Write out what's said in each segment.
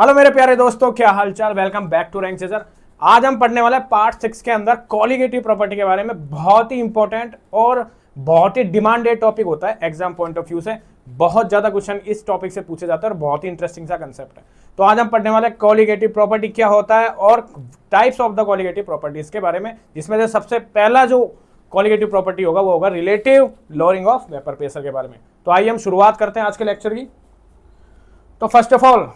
Hello मेरे प्यारे दोस्तों, क्या हालचाल। Welcome back to Rank Chaser. आज हम पढ़ने वाले पार्ट 6 के अंदर कॉलिगेटिव प्रॉपर्टी के बारे में। बहुत ही इंपॉर्टेंट और बहुत ही डिमांडेड टॉपिक होता है एग्जाम पॉइंट ऑफ व्यू से। बहुत ज्यादा क्वेश्चन इस टॉपिक से पूछे जाते हैं और बहुत ही इंटरेस्टिंग सा कंसेप्ट है। तो आज हम पढ़ने वाले कॉलिगेटिव प्रॉपर्टी क्या होता है और types of the colligative properties के बारे में, जिसमें से सबसे पहला जो कॉलिगेटिव प्रॉपर्टी होगा वो होगा relative lowering of vapour pressure के बारे में। तो आइए हम शुरुआत करते हैं आज के लेक्चर की। तो फर्स्ट ऑफ ऑल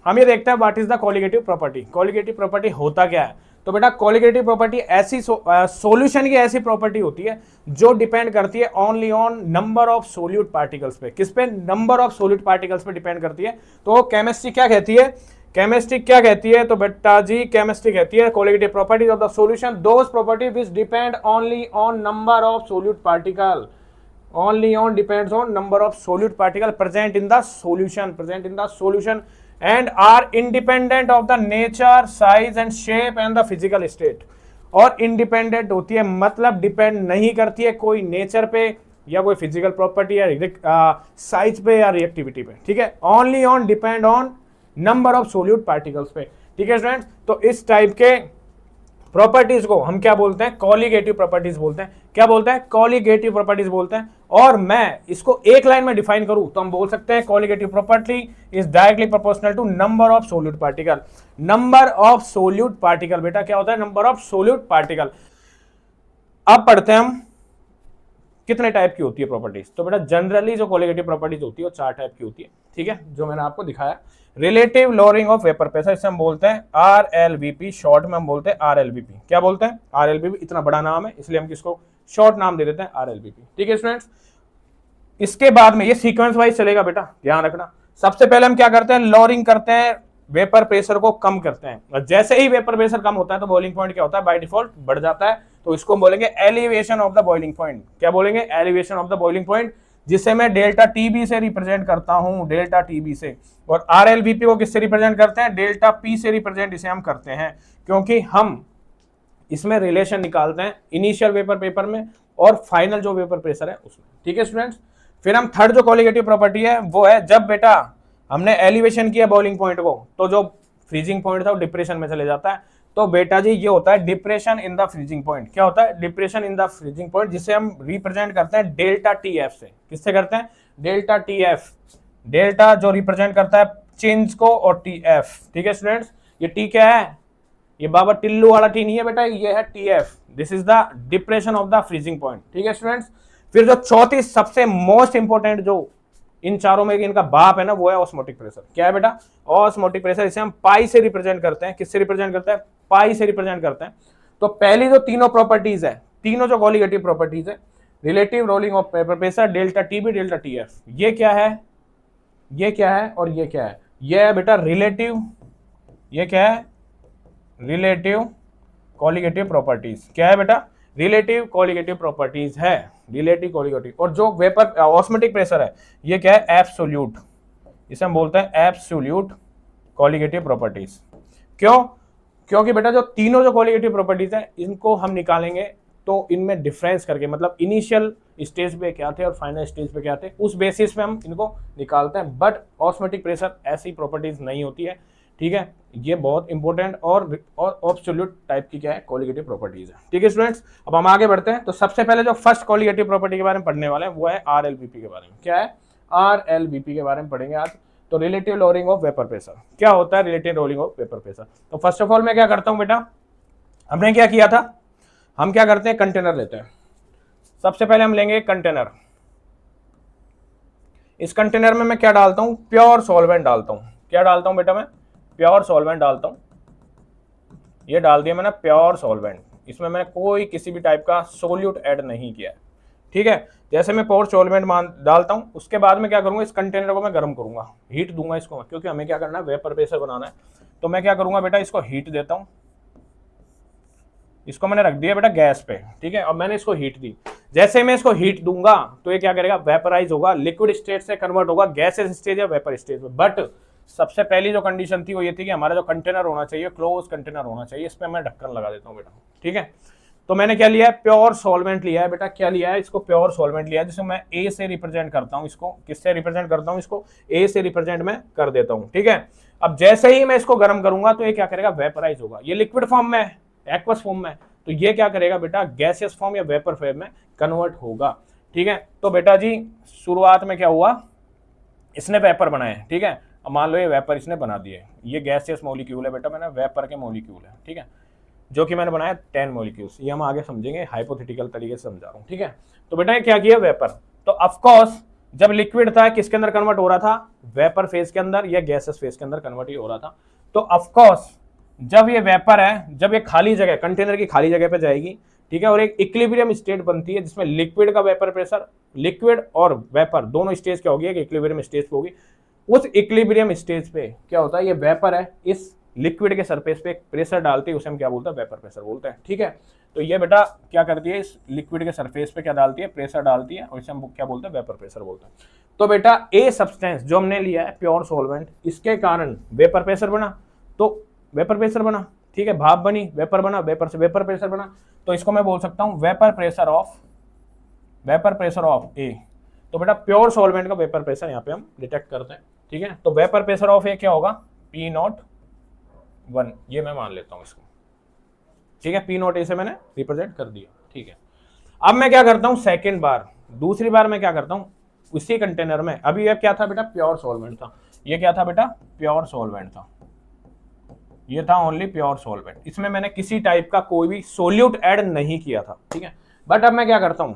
हम ये देखते हैं what is the colligative property. Colligative property होता क्या है? तो बेटा कॉलिगेटिव प्रॉपर्टी ऐसी सॉल्यूशन की ऐसी प्रॉपर्टी होती है जो डिपेंड करती है only on number of solute particles पे। किस पे? नंबर ऑफ सोल्यूट पार्टिकल्स पे डिपेंड करती है। तो केमिस्ट्री क्या कहती है? केमिस्ट्री क्या कहती है? तो बेटा जी केमिस्ट्री कहती है colligative properties of the solution those property which depend only on number of solute particle, only on depends on number of solute particle present in the solution and are independent of the nature, size and shape and the physical state। और independent होती है मतलब depend नहीं करती है कोई nature पे या कोई फिजिकल प्रॉपर्टी या साइज पे या रिएक्टिविटी पे। ठीक है, only on depend on number of solute particles पे। ठीक है स्टूडेंट्स, तो इस टाइप के प्रॉपर्टीज को हम क्या बोलते हैं? कॉलिगेटिव प्रॉपर्टीज बोलते हैं। क्या बोलते हैं? कॉलिगेटिव प्रॉपर्टीज बोलते हैं। और मैं इसको एक लाइन में डिफाइन करूं तो हम बोल सकते हैं colligative property is directly proportional to number of solute particle. Number of solute particle बेटा क्या होता है? Number of solute particle. अब पढ़ते हैं हम कितने टाइप की होती है प्रॉपर्टीज। तो बेटा जनरली जो कॉलिगेटिव प्रॉपर्टीज होती है वो 4 टाइप की होती है। ठीक है, जो मैंने आपको दिखाया। Relative lowering of vapour pressure, इसे हम बोलते हैं RLVP, शॉर्ट में हम बोलते हैं RLVP। क्या बोलते हैं? RLVP। इतना बड़ा नाम है इसलिए हम किसको शॉर्ट नाम दे देते हैं RLVP। ठीक है स्टूडेंट्स, इसके बाद में ये सीक्वेंस वाइज चलेगा बेटा, ध्यान रखना। सबसे पहले हम क्या करते हैं? लोअरिंग करते हैं, वेपर प्रेशर को कम करते हैं। और जैसे ही वेपर प्रेशर कम होता है तो बॉइलिंग पॉइंट क्या होता है? बाय डिफॉल्ट बढ़ जाता है। तो इसको बोलेंगे elevation of the boiling point. क्या बोलेंगे? Elevation of the boiling point, जिसे मैं डेल्टा टीबी से रिप्रेजेंट करता हूं, डेल्टा टीबी से। और RLVP को किससे रिप्रेजेंट करते हैं? डेल्टा P से रिप्रेजेंट इसे हम करते हैं, क्योंकि हम इसमें रिलेशन निकालते हैं इनिशियल वेपर पेपर में और फाइनल जो वेपर प्रेशर है उसमें। ठीक है स्टूडेंट्स, फिर हम थर्ड जो कॉलिगेटिव प्रॉपर्टी है वो है जब बेटा हमने एलिवेशन किया बॉइलिंग पॉइंट को तो जो फ्रीजिंग पॉइंट था वो डिप्रेशन में चले जाता है। तो बेटा जी ये होता है depression in the freezing point. क्या होता है? Depression in the freezing point, जिसे हम रिप्रेजेंट करते हैं डेल्टा TF से। किससे करते हैं? Delta TF। डेल्टा जो रिप्रेजेंट करता है चेंज को और TF। ठीक है स्टूडेंट्स, ये T क्या है? ये बाबा टिल्लू वाला T नहीं है बेटा, ये है TF। This is the depression of the freezing point. ठीक है स्टूडेंट्स, फिर जो चौथी सबसे मोस्ट इंपोर्टेंट जो इन चारों में इनका बाप है ना, वो है ऑस्मोटिक प्रेशर। क्या है बेटा? Osmotic pressure. इसे हम पाई से रिप्रेजेंट करते हैं। किससे रिप्रेजेंट करते हैं? पाई से रिप्रेजेंट करते हैं। तो पहली जो तीनों प्रॉपर्टीज है, तीनों जो कॉलिगेटिव प्रॉपर्टीज है, relative rolling of vapour pressure, delta TB, delta TF, ये क्या है? ये क्या है और ये क्या है? ये है बेटा रिलेटिव। ये क्या है? Relative colligative properties. क्या है बेटा? रिलेटिव कॉलिगेटिव प्रॉपर्टीज है, रिलेटिव कॉलिगेटिव। और जो वेपर ऑस्मोटिक प्रेशर है ये क्या है? एब्सोल्यूट। इसे हम बोलते हैं एब्सोल्यूट कॉलिगेटिव प्रॉपर्टीज। क्यों? क्योंकि बेटा जो तीनों जो कॉलिगेटिव प्रॉपर्टीज है इनको हम निकालेंगे तो इनमें डिफरेंस करके, मतलब इनिशियल स्टेज पे क्या थे और फाइनल स्टेज पे क्या थे, उस बेसिस पे हम इनको निकालते हैं। बट ऑस्मोटिक प्रेशर ऐसी प्रॉपर्टीज नहीं होती है। ठीक है, ये बहुत इंपॉर्टेंट और एब्सोल्यूट टाइप की क्या है? कॉलिगेटिव प्रॉपर्टीज है। ठीक है स्टूडेंट्स, अब हम आगे बढ़ते हैं। तो सबसे पहले जो फर्स्ट कॉलिगेटिव प्रॉपर्टी के बारे में पढ़ने वाले हैं वो है RLVP के बारे में। क्या है? RLVP के बारे में पढ़ेंगे आज। तो relative lowering of vapour pressure. क्या होता है relative lowering of vapour pressure? तो फर्स्ट ऑफ ऑल मैं क्या करता हूं बेटा, हमने क्या किया था, हम क्या करते हैं? कंटेनर लेते हैं। सबसे पहले हम लेंगे कंटेनर। इस कंटेनर में मैं क्या डालता हूं? प्योर सॉल्वेंट डालता हूं। क्या डालता हूं बेटा? मैं प्योर सॉल्वेंट डालता हूं। ये डाल दिया मैंने प्योर सॉल्वेंट। इसमें मैंने कोई किसी भी टाइप का सोल्यूट ऐड नहीं किया है। ठीक है, जैसे मैं प्योर सॉल्वेंट डालता हूं उसके बाद में क्या करूंगा? इस कंटेनर को मैं गर्म करूंगा, हीट दूंगा इसको, क्योंकि हमें क्या करना है? वेपर प्रेशर बनाना है। तो मैं क्या करूंगा बेटा? इसको हीट देता हूं। इसको मैंने रख दिया बेटा गैस पे। ठीक है, अब मैंने इसको हीट दी। जैसे मैं इसको हीट दूंगा तो ये क्या करेगा? वेपराइज होगा, लिक्विड स्टेट से कन्वर्ट होगा गैसेस स्टेज या वेपर स्टेज में। बट सबसे पहली जो कंडीशन थी वो ये थी कि हमारा जो कंटेनर होना चाहिए क्लोज कंटेनर होना चाहिए। इस पर मैं ढक्कन लगा देता हूँ बेटा। ठीक है, तो मैंने क्या लिया है, प्योर सॉल्वेंट लिया है बेटा, क्या लिया है, इसको प्योर सॉल्वेंट लिया है, जिसे मैं ए से रिप्रेजेंट करता हूं, इसको किससे रिप्रेजेंट करता हूं, इसको ए से रिप्रेजेंट मैं कर देता हूं, ठीक है। अब जैसे ही मैं इसको गर्म करूंगा तो ये क्या करेगा, वेपराइज होगा, ये लिक्विड फॉर्म में है, एक्वस फॉर्म में, तो ये क्या करेगा बेटा, गैसियस फॉर्म या वेपर फॉर्म में कन्वर्ट होगा, ठीक है। तो बेटा जी शुरुआत में क्या हुआ, इसने वेपर बनाए, ठीक है। अब मान लो ये वेपर इसने बना दिए, ये गैसियस मॉलिक्यूल है बेटा, मैंने वेपर के मॉलिक्यूल है, ठीक है, जो कि मैंने बनाया 10 मॉलिक्यूल्स, ये हम आगे समझेंगे, हाइपोथेटिकल तरीके से समझा रहा हूं, ठीक है। तो बेटा ये क्या किया, वेपर, तो ऑफ कोर्स जब लिक्विड था किसके अंदर कन्वर्ट हो रहा था, वेपर फेज के अंदर या गैसेस फेज के अंदर कन्वर्ट ही हो रहा था। तो ऑफ कोर्स जब ये वेपर है, जब ये खाली जगह, कंटेनर की खाली जगह पे जाएगी, ठीक है, और एक इक्विलिब्रियम स्टेट बनती है जिसमें लिक्विड का वेपर प्रेशर, लिक्विड और वेपर दोनों स्टेज क्या होगी, एक इक्विलिब्रियम स्टेज पे होगी, उस इक्विलिब्रियम स्टेज पे क्या होता है, ये वेपर है, इस लिक्विड के सरफेस पे प्रेशर डालती है, उसे हम क्या बोलते हैं, वेपर प्रेशर बोलते हैं, ठीक है। तो ये बेटा क्या करती है, इस लिक्विड के सरफेस पे क्या डालती है, प्रेशर डालती है, और इसे हम क्या बोलते हैं, वेपर प्रेशर बोलते हैं। तो बेटा ए सब्सटेंस जो हमने लिया है प्योर सॉल्वेंट, इसके कारण वेपर प्रेशर बना, तो वेपर प्रेशर बना, ठीक है, भाप बनी, वेपर बना, वेपर से वेपर प्रेशर बना, तो इसको मैं बोल सकता हूं वेपर प्रेशर ऑफ ए। तो बेटा प्योर सॉल्वेंट का वेपर प्रेशर यहाँ पे हम डिटेक्ट करते हैं, ठीक है। तो वेपर प्रेशर ऑफ ए क्या होगा, P01, ये मैं मान लेता हूं इसको, ठीक है, P0 से मैंने रिप्रेजेंट कर दिया, ठीक है। अब मैं क्या करता हूं, सेकेंड बार, दूसरी बार मैं क्या करता हूं, उसी कंटेनर में, अभी ये क्या था बेटा, प्योर सॉल्वेंट था, ये क्या था बेटा, प्योर सॉल्वेंट था, ये था ओनली प्योर सॉल्वेंट, इसमें मैंने किसी टाइप का कोई भी सोल्यूट ऐड नहीं किया था, ठीक है। बट अब मैं क्या करता हूं,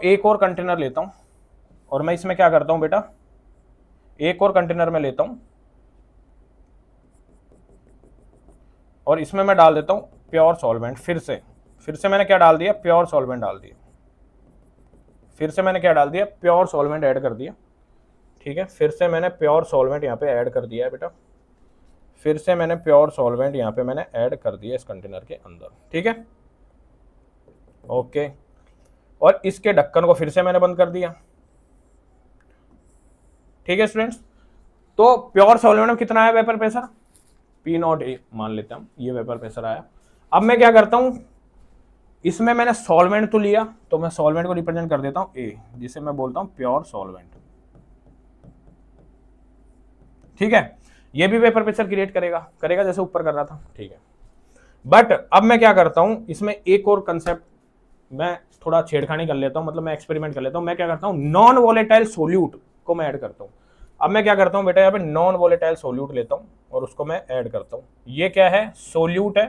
एक और कंटेनर लेता हूं, और मैं इसमें क्या करता हूं बेटा, एक और कंटेनर में लेता हूं, और इसमें मैं डाल देता हूं प्योर सॉल्वेंट, फिर से मैंने क्या डाल दिया, प्योर सॉल्वेंट डाल दिया, फिर से मैंने क्या डाल दिया, प्योर सॉल्वेंट ऐड कर दिया, ठीक है, फिर से मैंने प्योर सॉल्वेंट यहाँ पे ऐड कर दिया है बेटा, फिर से मैंने प्योर सॉल्वेंट यहाँ पे मैंने ऐड कर दिया इस कंटेनर के अंदर, ठीक है, ओके। और इसके ढक्कन को फिर से मैंने बंद कर दिया, ठीक है स्टूडेंट्स। तो प्योर सॉल्वेंट में कितना है वेपर प्रेशर, P0 मान लेते हैं हम, ये वेपर प्रेशर आया। अब मैं क्या करता हूं, इसमें मैंने सॉल्वेंट तो लिया, तो मैं सॉल्वेंट को रिप्रेजेंट कर देता हूं ए, जिसे मैं बोलता हूं प्योर सॉल्वेंट, ठीक है। ये भी वेपर प्रेशर क्रिएट करेगा जैसे ऊपर कर रहा था, ठीक है। बट अब मैं क्या करता हूं, इसमें एक और कंसेप्ट मैं थोड़ा छेड़खानी कर लेता हूं, मतलब मैं एक्सपेरिमेंट कर लेता हूं। मैं क्या करता हूं, नॉन वोलेटाइल सोल्यूट को मैं ऐड करता हूं। अब मैं क्या करता हूं बेटा, यहाँ पे नॉन वोलेटाइल सोल्यूट लेता हूं और उसको मैं ऐड करता हूं। ये क्या है, सोल्यूट है,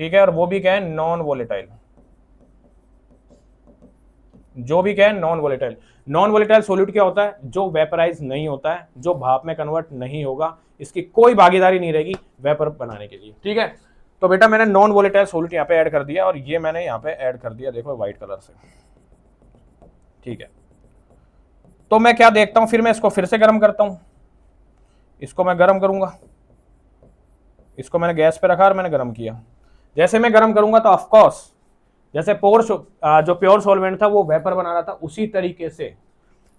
ठीक है, और वो भी क्या है, नॉन वोलेटाइल, जो भी क्या है, non volatile. Non volatile solute क्या होता है, जो वेपराइज नहीं होता है, जो भाप में कन्वर्ट नहीं होगा, इसकी कोई भागीदारी नहीं रहेगी वेपर बनाने के लिए, ठीक है। तो बेटा मैंने नॉन वोलेटाइल सोल्यूट यहाँ पे ऐड कर दिया, और ये मैंने यहाँ पे ऐड कर दिया, देखो व्हाइट कलर से, ठीक है। तो मैं क्या देखता हूं, फिर मैं इसको फिर से गर्म करता हूं, इसको मैं गर्म करूंगा, इसको मैंने गैस पे रखा और मैंने गर्म किया। जैसे मैं गर्म करूंगा तो ऑफकोर्स जैसे जो प्योर सॉल्वेंट था वो वेपर बना रहा था, उसी तरीके से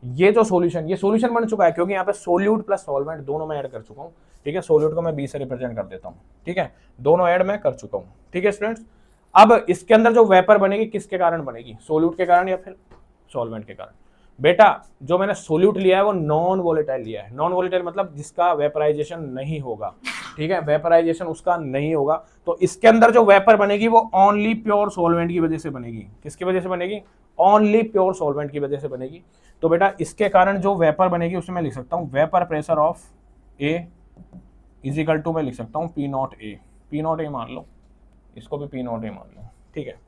ये जो सॉल्यूशन, ये सॉल्यूशन बन चुका है, क्योंकि यहाँ पे सोल्यूट प्लस सॉल्वेंट दोनों मैं ऐड कर चुका हूँ, ठीक है। सोल्यूट को मैं बी से रिप्रेजेंट कर देता हूँ, ठीक है, दोनों ऐड मैं कर चुका हूँ, ठीक है स्टूडेंट्स। अब इसके अंदर जो वेपर बनेगी किसके कारण बनेगी, सोल्यूट के कारण या फिर सॉल्वेंट के कारण। बेटा जो मैंने सोल्यूट लिया है वो नॉन वोलेटाइल लिया है, नॉन वोलेटाइल मतलब जिसका वेपराइजेशन नहीं होगा, ठीक है, वेपराइजेशन उसका नहीं होगा। तो इसके अंदर जो वेपर बनेगी वो ओनली प्योर सॉल्वेंट की वजह से बनेगी। किसकी वजह से बनेगी, ओनली प्योर सॉल्वेंट की वजह से बनेगी। तो बेटा इसके कारण जो वेपर बनेगी उसमें मैं लिख सकता हूँ vapour pressure of A is equal to, मैं लिख सकता हूँ P0A मान लो, इसको भी P0A मान लो, ठीक है,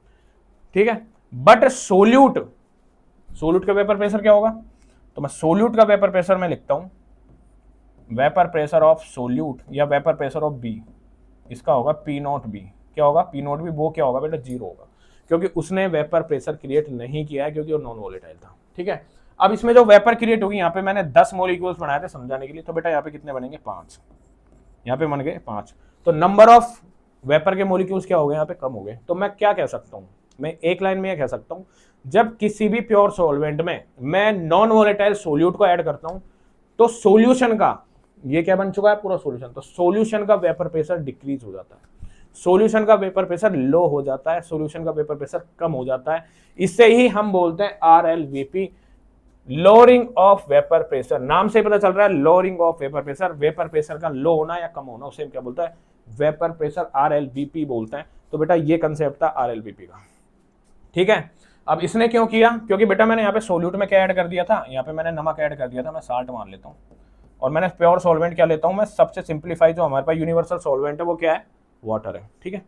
ठीक है। बट सोल्यूट का वेपर प्रेशर क्या होगा, तो मैं सोल्यूट का वेपर प्रेशर में लिखता हूं वेपर प्रेशर ऑफ सोल्यूट या वेपर प्रेशर ऑफ बी, इसका होगा P0B। क्या होगा P0B, वो क्या होगा बेटा, 0 होगा, क्योंकि उसने वेपर प्रेशर क्रिएट नहीं किया है, क्योंकि वो नॉन वोलेटाइल था, ठीक है। अब इसमें जो वेपर क्रिएट होगी, यहाँ पे मैंने 10 मॉलिक्यूल्स बनाए थे समझाने के लिए, तो बेटा यहाँ पे कितने बनेंगे, 5, यहाँ पे बन गए 5। तो नंबर ऑफ वेपर के मॉलिक्यूल्स क्या हो गए, यहाँ पे कम हो गए। तो मैं क्या कह सकता हूँ, मैं एक लाइन में यह कह सकता हूँ, जब किसी भी प्योर सॉल्वेंट में मैं नॉन वोलेटाइल सोल्यूट को ऐड करता हूं तो सॉल्यूशन का, ये क्या बन चुका है, पूरा सॉल्यूशन, तो सॉल्यूशन का वेपर प्रेशर डिक्रीज हो जाता है, सॉल्यूशन का वेपर प्रेशर लो हो जाता है, सॉल्यूशन का वेपर प्रेशर कम हो जाता है। इससे ही हम बोलते हैं RLVP, lowering of vapour pressure. नाम से पता चल रहा है lowering of vapour pressure, vapour pressure का लो होना या कम होना, उसे क्या बोलता है, वेपर प्रेशर, RLVP बोलते हैं। तो बेटा ये कंसेप्ट था RLVP का, ठीक है। अब इसने क्यों किया, क्योंकि बेटा मैंने यहाँ पे सोल्यूट में क्या ऐड कर दिया था, यहाँ पे मैंने नमक ऐड कर दिया था, मैं साल्ट मान लेता हूँ, और मैंने प्योर सॉल्वेंट क्या लेता हूँ, मैं सबसे सिंप्लीफाई जो हमारे पास यूनिवर्सल सॉल्वेंट है वो क्या है, वाटर है, ठीक है।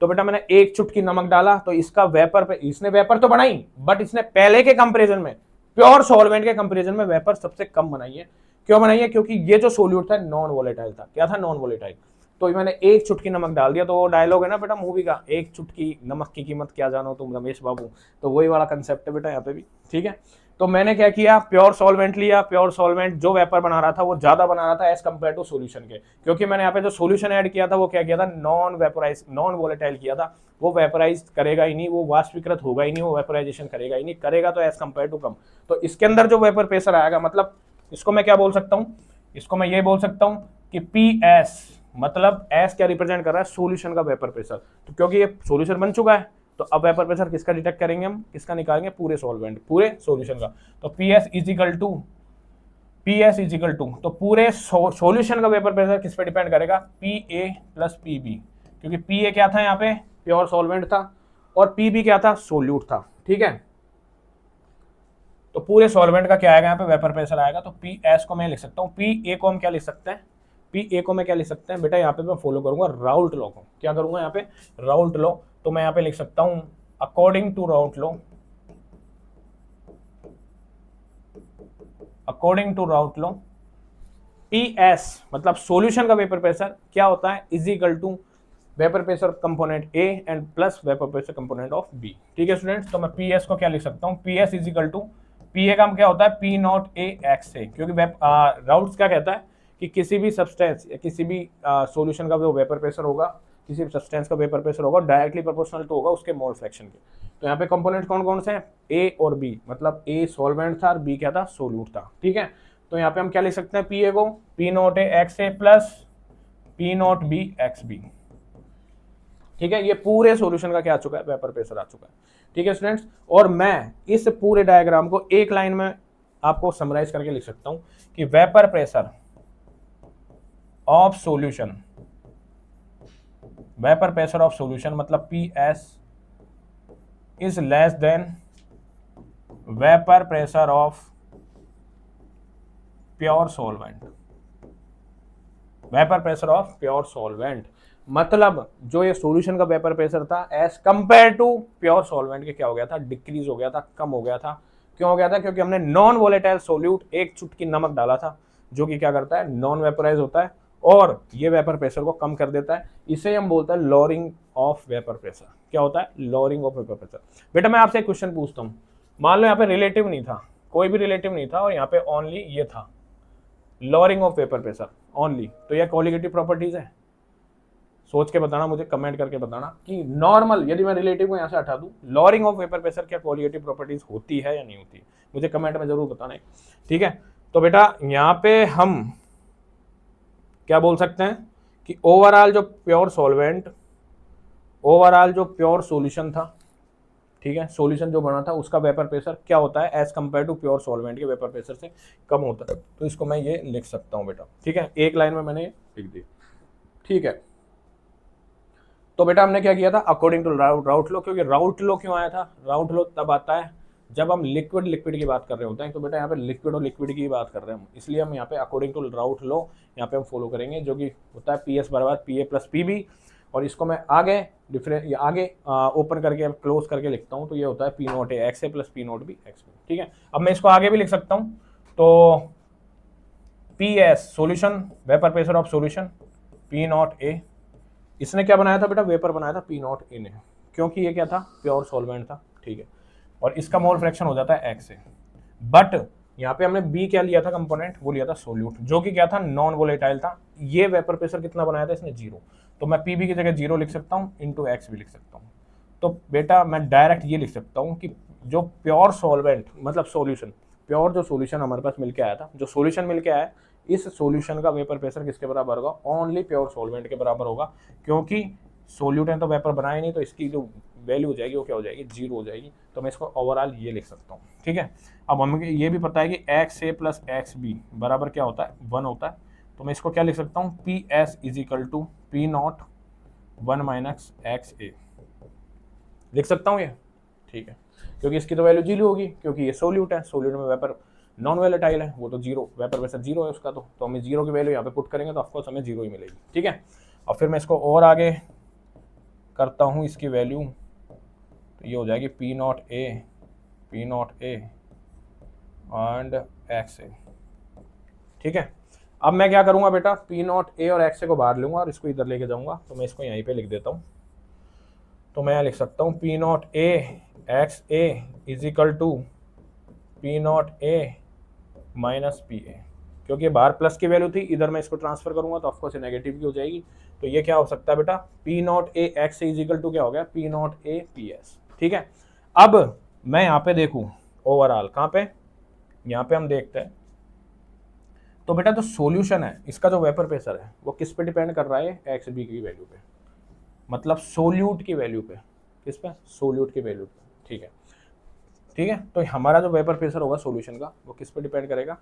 तो बेटा मैंने एक चुटकी नमक डाला, तो इसका वेपर पे, इसने वेपर तो बनाई, बट इसने पहले के कंपेरिजन में, प्योर सॉल्वेंट के कंपेरिजन में वेपर सबसे कम बनाई है। क्यों बनाई है, क्योंकि ये जो सोल्यूट था नॉन वोलेटाइल था। क्या था, नॉन वोलेटाइल। तो मैंने एक चुटकी नमक डाल दिया, तो वो डायलॉग है ना बेटा मूवी का, एक चुटकी नमक की कीमत क्या जानो तुम रमेश बाबू, तो वही वाला कंसेप्ट है बेटा यहाँ पे भी, ठीक है। तो मैंने क्या किया, प्योर सॉल्वेंट लिया, प्योर सॉल्वेंट जो वेपर बना रहा था वो ज्यादा बना रहा था एज कंपेयर टू सॉल्यूशन के, क्योंकि मैंने यहाँ पे जो सॉल्यूशन ऐड किया था वो क्या किया था, नॉन वेपोराइज, नॉन वोलेटाइल किया था। वो वेपराइज करेगा ही नहीं, वो वाष्पीकृत होगा ही नहीं, वो वेपराइजेशन करेगा ही नहीं, करेगा तो एज कंपेयर टू कम। तो इसके अंदर जो वेपर प्रेशर आएगा, मतलब इसको मैं क्या बोल सकता हूँ, इसको मैं ये बोल सकता हूँ कि PS, मतलब S क्या रिप्रेजेंट कर रहा है, सॉल्यूशन का वेपर प्रेशर। तो क्योंकि ये सॉल्यूशन बन चुका है, तो अब वेपर प्रेशर किसका डिटेक्ट करेंगे हम, किसका निकालेंगे, पूरे सॉल्वेंट, पूरे सॉल्यूशन का। तो PS इजिकल टू, तो पूरे सॉल्यूशन का वेपर प्रेशर किस पे डिपेंड करेगा, PA प्लस PB, क्योंकि PA क्या था यहाँ पे, प्योर सॉल्वेंट था, और PB क्या था, सोल्यूट था, ठीक है। तो पूरे सॉल्वेंट का क्या आएगा यहाँ पे, वेपर प्रेशर आएगा। तो PS को मैं लिख सकता हूँ, PA को हम क्या लिख सकते हैं, PA को मैं क्या लिख सकते हैं बेटा, यहाँ पे मैं फॉलो करूंगा राउल्ट लॉ को। क्या करूंगा यहाँ पे, राउल्ट लॉ। तो मैं यहाँ पे लिख सकता हूँ according to Raoult law, according to Raoult law, PS मतलब सॉल्यूशन का वेपर प्रेशर क्या होता है, is equal to vapour pressure component A and plus vapour pressure component of B, ठीक है स्टूडेंट्स। तो मैं PS को क्या लिख सकता हूँ, PS is equal to, PA का क्या होता है, P0A x से, क्योंकि राउल्ट्स क्या कहता है कि किसी भी सब्सटेंस या किसी भी सॉल्यूशन का जो वेपर प्रेशर होगा, किसी भी सब्सटेंस का वेपर प्रेशर होगा डायरेक्टली प्रोपोर्शनल टू होगा उसके मोल फ्रैक्शन के। तो यहाँ पे कंपोनेंट कौन कौन से हैं, A और B, मतलब A सॉल्वेंट था और B क्या था, सोल्यूट था, ठीक है। तो यहाँ पे हम क्या लिख सकते हैं, PA को P0A x A plus P0B XB, ठीक है। ये पूरे सॉल्यूशन का क्या आ चुका है, वेपर प्रेशर आ चुका है, ठीक है स्टूडेंट्स। और मैं इस पूरे डायग्राम को एक लाइन में आपको समराइज करके लिख सकता हूं कि vapour pressure of solution, vapour pressure of solution मतलब PS is less than vapour pressure of pure solvent, vapour pressure of pure solvent, मतलब जो ये सॉल्यूशन का वेपर प्रेशर था as compare to pure solvent के क्या हो गया था, डिक्रीज हो गया था, कम हो गया था। क्यों हो गया था, क्योंकि हमने नॉन वोलेटाइल सोल्यूट एक चुटकी नमक डाला था, जो कि क्या करता है, नॉन वेपराइज होता है और ये वेपर प्रेशर को कम कर देता है। इसे हम बोलते हैं लोअरिंग ऑफ वेपर प्रेशर। क्या होता है, लोअरिंग ऑफ वेपर प्रेशर। बेटा मैं आपसे एक क्वेश्चन पूछता हूँ, मान लो यहाँ पे रिलेटिव नहीं था, कोई भी रिलेटिव नहीं था, और यहाँ पे ओनली ये था, lowering of vapour pressure only, तो यह कोलिगेटिव प्रॉपर्टीज है। सोच के बताना, मुझे कमेंट करके बताना कि नॉर्मल, यदि मैं रिलेटिव को यहाँ से हटा दूं, लोअरिंग ऑफ वेपर प्रेशर क्या कोलिगेटिव प्रॉपर्टीज होती है या नहीं होती, मुझे कमेंट में जरूर बताना, ठीक है। तो बेटा यहाँ पे हम क्या बोल सकते हैं कि ओवरऑल जो प्योर सॉल्वेंट, ओवरऑल जो प्योर सॉल्यूशन था, ठीक है, सॉल्यूशन जो बना था उसका वेपर प्रेशर क्या होता है as compare to pure solvent के वेपर प्रेशर से कम होता है। तो इसको मैं ये लिख सकता हूँ बेटा, ठीक है, एक लाइन में मैंने लिख दी, ठीक है। तो बेटा हमने क्या किया था, अकॉर्डिंग टू राउल्ट लॉ, क्योंकि राउल्ट लॉ क्यों आया था, राउल्ट लॉ तब आता है जब हम लिक्विड की बात कर रहे होते हैं। तो बेटा यहाँ पे लिक्विड और लिक्विड की बात कर रहे हैं हम, इसलिए हम यहाँ पे अकॉर्डिंग टू राउल्ट लॉ यहाँ पे हम फॉलो करेंगे, जो कि होता है PS बराबर PA प्लस PB। और इसको मैं आगे आगे ओपन करके क्लोज करके लिखता हूँ, तो ये होता है P0A XA plus P0B XB, ठीक है। अब मैं इसको आगे भी लिख सकता हूँ, तो PS solution, vapour pressure of solution P0A, इसने क्या बनाया था बेटा, वेपर बनाया था P0A ने, क्योंकि ये क्या था, प्योर सॉल्वेंट था, ठीक है। और इसका मोल फ्रैक्शन हो जाता है X से, बट यहाँ पे हमने B क्या लिया था कंपोनेंट, वो लिया था सोल्यूट, जो कि क्या था, नॉन वोलेटाइल था। ये वेपर प्रेशर कितना बनाया था इसने, 0, तो मैं PB की जगह 0 लिख सकता हूँ, इंटू X भी लिख सकता हूँ। तो बेटा मैं डायरेक्ट ये लिख सकता हूँ कि जो प्योर सॉल्वेंट मतलब सॉल्यूशन, प्योर जो सॉल्यूशन हमारे पास मिलके आया था, जो सॉल्यूशन मिलके आया, इस सॉल्यूशन का वेपर प्रेशर किसके बराबर होगा, ओनली प्योर सॉल्वेंट के बराबर होगा, क्योंकि सोल्यूट है तो वेपर बना ही नहीं, तो इसकी जो वैल्यू हो जाएगी वो क्या हो जाएगी, 0 हो जाएगी। तो मैं इसको ओवरऑल ये लिख सकता हूँ, ठीक है। अब हमें ये भी पता है कि एक्स ए प्लस एक्स बी बराबर क्या होता है, 1 होता है। तो मैं इसको क्या लिख सकता हूँ, P S is equal to P naught 1 minus X A लिख सकता हूँ ये, ठीक है, क्योंकि इसकी तो वैल्यू 0 होगी, क्योंकि ये सोल्यूट है, सोल्यूट में वेपर नॉन वोलेटाइल है, वो तो 0 वेपर प्रेशर 0 है उसका, तो हमें 0 की वैल्यू यहाँ पे पुट करेंगे तो ऑफकोर्स हमें 0 ही मिलेगी, ठीक है। और फिर मैं इसको और आगे करता हूँ इसकी वैल्यू, तो ये हो जाएगी P not A and X A, ठीक है। अब मैं क्या करूँगा बेटा, पी नॉट ए और एक्स ए को बाहर लूँगा और इसको इधर लेके जाऊँगा, तो मैं इसको यहीं पे लिख देता हूँ। तो मैं लिख सकता हूँ P not A X A is equal to P not A minus P A, क्योंकि बाहर प्लस की वैल्यू थी, इधर मैं इसको ट्रांसफर करूंगा तो ऑफकोर्स नेगेटिव की हो जाएगी। तो ये क्या हो सकता है बेटा, P not A X is equal to क्या हो गया, P not A P S, ठीक है। अब मैं यहाँ पे देखूँ ओवरऑल, कहाँ पे, यहाँ पे हम देखते हैं। तो बेटा जो सॉल्यूशन है इसका जो वेपर प्रेशर है वो किस पे डिपेंड कर रहा है, एक्स बी की वैल्यू पे, मतलब सोल्यूट की वैल्यू पे, किस पे, सोल्यूट की वैल्यू पे, ठीक है, ठीक है। तो हमारा जो वेपर प्रेशर होगा सॉल्यूशन का वो किस पे डिपेंड करेगा,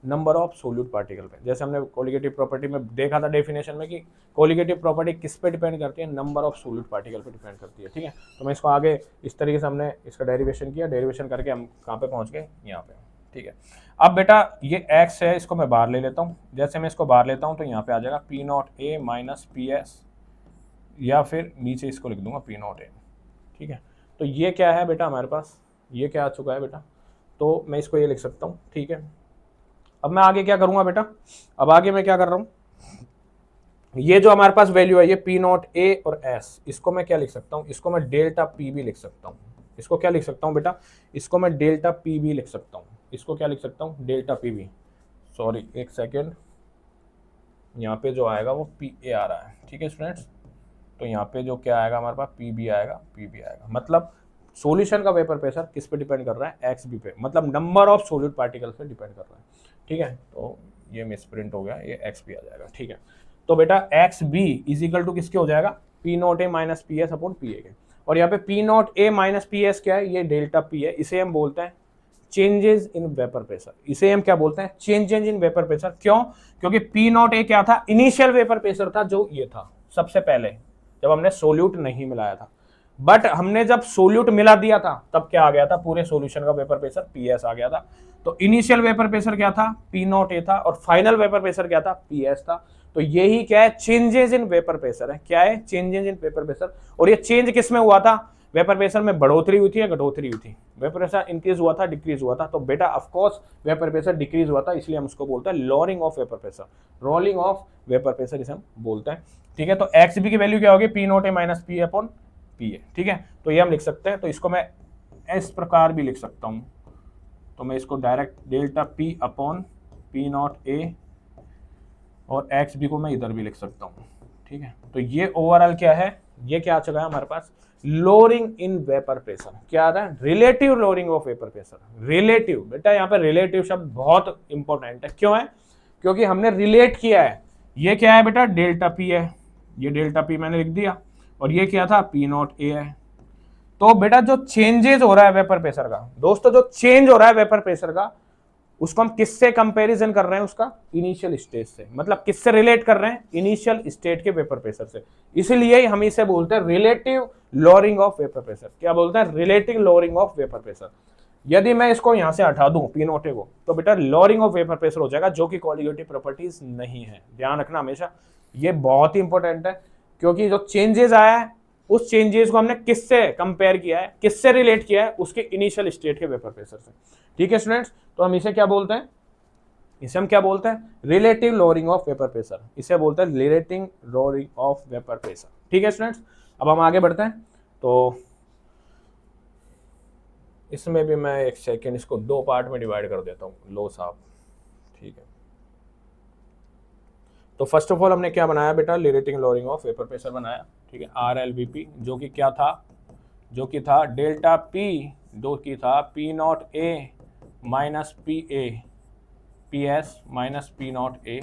नंबर ऑफ सोल्यूट पार्टिकल पे। जैसे हमने कोलिगेटिव प्रॉपर्टी में देखा था डेफिनेशन में कि कोलिगेटिव प्रॉपर्टी किस पे डिपेंड करती है, नंबर ऑफ सोल्यूट पार्टिकल पे डिपेंड करती है, ठीक है। तो मैं इसको आगे इस तरीके से हमने इसका डेरिवेशन किया, डेरिवेशन करके हम कहाँ पे पहुँच गए, यहाँ पे, ठीक है। अब बेटा ये एक्स है, इसको मैं बाहर ले लेता हूँ, जैसे मैं इसको बाहर लेता हूँ तो यहाँ पे आ जाएगा P not A minus P S, या फिर नीचे इसको लिख दूंगा पी नॉट ए, ठीक है। तो ये क्या है बेटा हमारे पास, ये क्या आ चुका है बेटा, तो मैं इसको ये लिख सकता हूँ, ठीक है। अब मैं आगे क्या करूंगा बेटा, अब आगे मैं क्या कर रहा हूँ, ये जो हमारे पास वैल्यू है ये पी नॉट ए और एस, इसको मैं क्या लिख सकता हूँ, इसको मैं डेल्टा पी भी लिख सकता हूँ। इसको क्या लिख सकता हूँ बेटा, इसको मैं डेल्टा पी भी लिख सकता हूँ। इसको क्या लिख सकता हूँ, डेल्टा पी भी, सॉरी एक सेकेंड, यहाँ पे जो आएगा वो पी ए आ रहा है, ठीक है स्टूडेंट्स। तो यहाँ पे जो क्या आएगा हमारे पास, पी बी आएगा, पी बी आएगा, मतलब सॉल्यूशन का वेपर प्रेशर किस पे डिपेंड कर रहा है, एक्स बी पे, मतलब नंबर ऑफ सोल्यूट पार्टिकल पे डिपेंड कर रहा है, ठीक है। तो ये मिसप्रिंट हो गया, ये एक्स बी आ जाएगा, ठीक है। तो बेटा X B is equal to किसके हो जाएगा, P not A minus P S upon P A के। और यहाँ पे P not A minus P S क्या है, ये डेल्टा पी है, इसे हम बोलते हैं चेंजेस इन वेपर प्रेशर। इसे हम क्या बोलते हैं, चेंजेस इन वेपर प्रेशर। क्यों, क्योंकि पी नॉट ए क्या था, इनिशियल वेपर प्रेशर था, जो ये था सबसे पहले जब हमने सोल्यूट नहीं मिलाया था। बट हमने जब सोल्यूट मिला दिया था तब क्या आ गया था, पूरे सॉल्यूशन का वेपर प्रेशर पी एस आ गया था। तो इनिशियल वेपर प्रेशर क्या था, पी नॉट ए था, और फाइनल वेपर प्रेशर क्या था, पी एस था। तो यही क्या है, चेंजेस इन वेपर प्रेशर है। क्या है, चेंजेस इन वेपर प्रेशर। और ये चेंज किस में हुआ था, वेपर प्रेशर में बढ़ोतरी हुई थी या घटोतरी हुई थी, वेपर प्रेशर इंक्रीज हुआ था, डिक्रीज हुआ था। तो बेटा of course vapour pressure decrease हुआ था, इसलिए हम उसको बोलते हैं lowering of vapour pressure, rolling of vapour pressure इसे हम बोलते हैं, ठीक है। तो एक्स बी की वैल्यू क्या होगी, P not A minus P upon P ए, ठीक है। तो ये हम लिख सकते हैं। तो इसको मैं इस प्रकार भी लिख सकता हूं, तो मैं इसको direct delta P upon P not a और एक्स बी को मैं इधर भी लिख सकता हूं, ठीक है। तो ये ओवरऑल क्या है, ये क्या आ चुका है हमारे पास, लोअरिंग इन वेपर प्रेशर। क्या आ रहा है, relative lowering of vapour pressure. Relative, बेटा यहाँ पे रिलेटिव शब्द बहुत इंपॉर्टेंट है। क्यों है, क्योंकि हमने रिलेट किया है। ये क्या है बेटा, डेल्टा पी है, ये डेल्टा पी मैंने लिख दिया, और ये क्या था, पी नॉट ए है। तो बेटा जो चेंजेस हो रहा है वेपर प्रेशर का, दोस्तों जो चेंज हो रहा है वेपर प्रेशर का, उसको हम किससे कंपैरिजन कर रहे हैं, उसका इनिशियल स्टेज से, मतलब किससे रिलेट कर रहे हैं, इनिशियल स्टेट के वेपर प्रेशर से। इसीलिए हम इसे बोलते हैं relative lowering of vapour pressure. क्या बोलते हैं, relative lowering of vapour pressure. यदि मैं इसको यहां से हटा दूं पी नॉट ए को, तो बेटा लोअरिंग ऑफ वेपर प्रेशर हो जाएगा, जो कि कोलिगेटिव प्रॉपर्टीज नहीं है। ध्यान रखना हमेशा, ये बहुत ही इंपॉर्टेंट है, क्योंकि जो चेंजेस आया है उस चेंजेस को हमने किससे कंपेयर किया है, किससे रिलेट किया है, उसके इनिशियल स्टेट के वेपर प्रेशर से, ठीक है स्टूडेंट्स। तो हम इसे क्या बोलते हैं, इसे हम क्या बोलते हैं, relative lowering of vapour pressure. इसे बोलते हैं relative lowering of vapour pressure, ठीक है स्टूडेंट्स। अब हम आगे बढ़ते हैं। तो इसमें भी मैं एक सेकेंड इसको दो पार्ट में डिवाइड कर देता हूँ, लो साहब, ठीक है। तो फर्स्ट ऑफ ऑल हमने क्या बनाया बेटा, relative lowering of vapour pressure बनाया, ठीक है। आर एल बी पी, जो कि क्या था, जो कि था डेल्टा पी, जो कि था P not A minus P A P S minus P not A,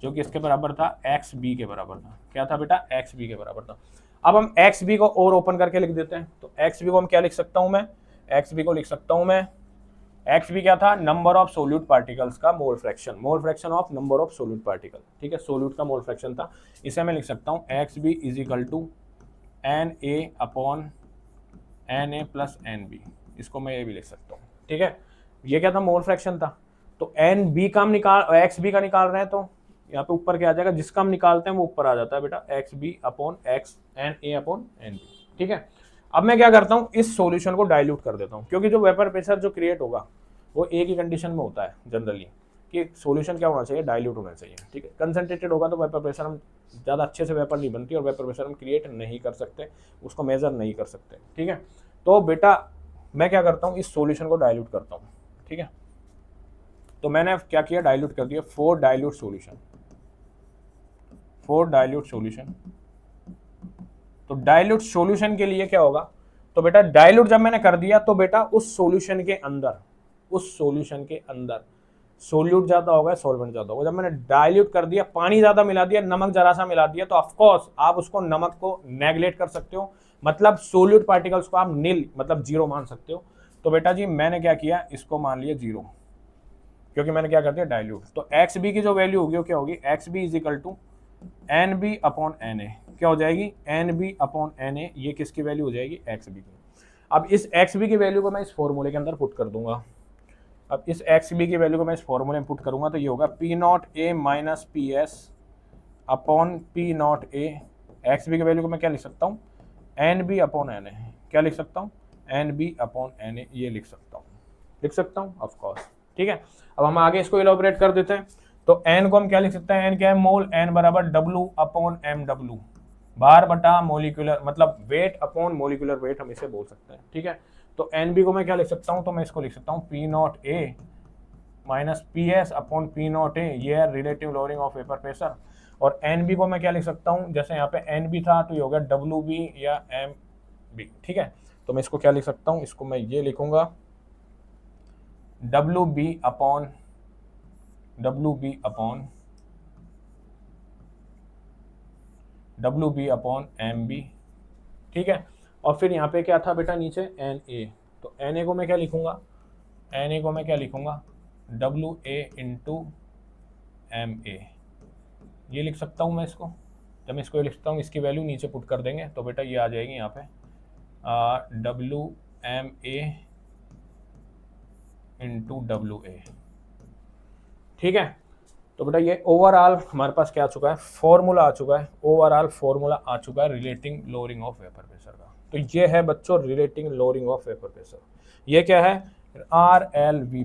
जो कि इसके बराबर था एक्स बी के बराबर था। क्या था बेटा, एक्स बी के बराबर था। अब हम एक्स बी को और ओपन करके लिख देते हैं। तो एक्स बी को हम क्या लिख सकता हूं मैं, एक्स बी को लिख सकता हूं मैं, एक्स बी क्या था, नंबर ऑफ सोल्यूट पार्टिकल्स का मोल fraction of number of solute particle, ठीक है, सोल्यूट का मोल फ्रैक्शन था। इसे मैं लिख सकता हूं X B is equal to N A upon N A plus N B, इसको मैं ये भी लिख सकता हूँ, ठीक है। ये क्या था, मोल फ्रैक्शन था। तो एन बी का हम निकाल, एक्स बी का निकाल रहे हैं, तो यहाँ पे ऊपर क्या आ जाएगा, जिसका हम निकालते हैं वो ऊपर आ जाता है बेटा, X B upon X N A upon N B, ठीक है। अब मैं क्या करता हूँ, इस सॉल्यूशन को डाइल्यूट कर देता हूँ, क्योंकि जो वेपर प्रेशर जो क्रिएट होगा वो एक ही कंडीशन में होता है जनरली, कि सॉल्यूशन क्या होना चाहिए, डाइल्यूट होना चाहिए, ठीक है। कंसंट्रेटेड होगा तो वेपर प्रेशर हम ज़्यादा अच्छे से वेपर नहीं बनती और वेपर प्रेशर हम क्रिएट नहीं कर सकते, उसको मेजर नहीं कर सकते, ठीक है। तो बेटा मैं क्या करता हूँ, इस सॉल्यूशन को डाइल्यूट करता हूँ, ठीक है। तो मैंने क्या किया, डाइल्यूट कर दिया, फोर डाइल्यूट सॉल्यूशन। तो डाइल्यूट सॉल्यूशन के लिए क्या होगा, तो बेटा डाइल्यूट जब मैंने कर दिया तो बेटा उस सॉल्यूशन के अंदर सोल्यूट ज्यादा होगा, सॉल्वेंट ज्यादा होगा। जब मैंने डाइल्यूट कर दिया, पानी ज्यादा मिला दिया, नमक जरा सा मिला दिया, तो ऑफ कोर्स आप उसको नमक को नेगलेक्ट कर सकते हो, मतलब सोल्यूट पार्टिकल्स को आप नील मतलब जीरो मान सकते हो। तो बेटा जी मैंने क्या किया, इसको मान लिया जीरो, क्योंकि मैंने क्या कर दिया, डाइल्यूट। तो एक्स बी की जो वैल्यू होगी वो क्या होगी, X B is equal to N B upon N A, क्या हो जाएगी, N B upon N A, ये किसकी वैल्यू हो जाएगी, एक्स बी की। अब इस एक्स बी की वैल्यू को मैं इस फॉर्मूले के अंदर पुट कर दूंगा। अब इस एक्स बी की वैल्यू को मैं इस फॉर्मूले में पुट करूंगा, तो ये होगा P not A minus P S upon P not A. X B की वैल्यू को मैं क्या लिख सकता हूँ, N B upon N A, क्या लिख सकता हूँ, N B upon N A, ये लिख सकता हूँ ऑफ कोर्स, ठीक है। अब हम आगे इसको इलॉबरेट कर देते हैं। तो एन को हम क्या लिख सकते हैं, एन क्या है, मोल, एन बराबर डब्लू अपॉन एम डब्लू, बार बटा मोलिकुलर मतलब वेट अपॉन मोलिकुलर वेट हम इसे बोल सकते हैं, ठीक है। तो एन बी को मैं क्या लिख सकता हूँ, तो मैं इसको लिख सकता हूँ P not A minus P S upon P not A, ये है relative lowering of vapour pressure. और एन बी को मैं क्या लिख सकता हूँ, जैसे यहाँ पे एन बी था तो ये हो गया डब्ल्यू बी या एम बी, ठीक है। तो मैं इसको क्या लिख सकता हूँ, इसको मैं ये लिखूंगा W B upon M B, ठीक है। और फिर यहाँ पे क्या था बेटा नीचे, एन ए, तो एन ए को मैं क्या लिखूंगा, W A into M A, ये लिख सकता हूँ मैं इसको। जब मैं इसको लिखता हूँ, इसकी वैल्यू नीचे पुट कर देंगे तो बेटा ये आ जाएगी यहाँ पे W M A into W A, ठीक है। तो बेटा ये ओवरऑल हमारे पास क्या आ चुका है, फॉर्मूला आ चुका है, ओवरऑल फॉर्मूला आ चुका है relating lowering of vapour pressure का। तो ये है बच्चों relating lowering of vapour pressure. ये क्या है, R L V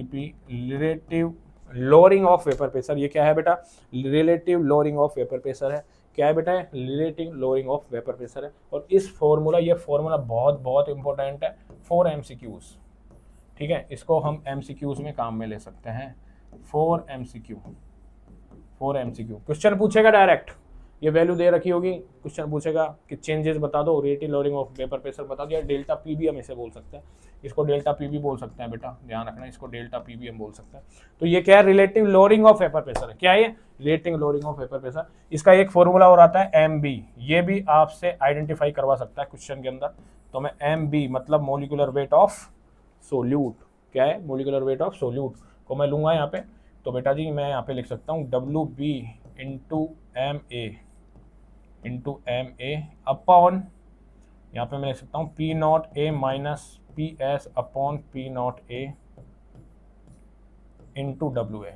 P relative lowering of vapour pressure. ये क्या है बेटा, relative lowering of vapour pressure है। क्या है बेटा, relative lowering of vapour pressure है। और इस फॉर्मूला, ये फॉर्मूला बहुत बहुत इंपॉर्टेंट है फॉर एमसीक्यूज, ठीक है। इसको हम एमसीक्यूज में काम में ले सकते हैं, फॉर एमसीक्यू क्वेश्चन पूछेगा डायरेक्ट, ये वैल्यू दे रखी होगी, क्वेश्चन पूछेगा कि चेंजेस बता दो, relative lowering of vapour pressure बता दो, या डेल्टा पी भी हम इसे बोल सकते हैं, इसको डेल्टा पी भी बोल सकते हैं बेटा, ध्यान रखना, इसको डेल्टा पी भी हम बोल सकते हैं। तो ये क्या है, relative lowering of vapour pressure है। क्या है ये, relative lowering of vapour pressure. इसका एक फॉर्मूला और आता है एम बी, ये भी आपसे आइडेंटिफाई करवा सकता है क्वेश्चन के अंदर। तो मैं एम बी मतलब मोलिकुलर वेट ऑफ सोल्यूट, क्या है, मोलिकुलर वेट ऑफ सोल्यूट को मैं लूंगा यहाँ पे। तो बेटा जी मैं यहाँ पे लिख सकता हूँ W B into M A upon, यहाँ पे मैं लिख सकता हूँ P not A minus P S upon P not A into W A.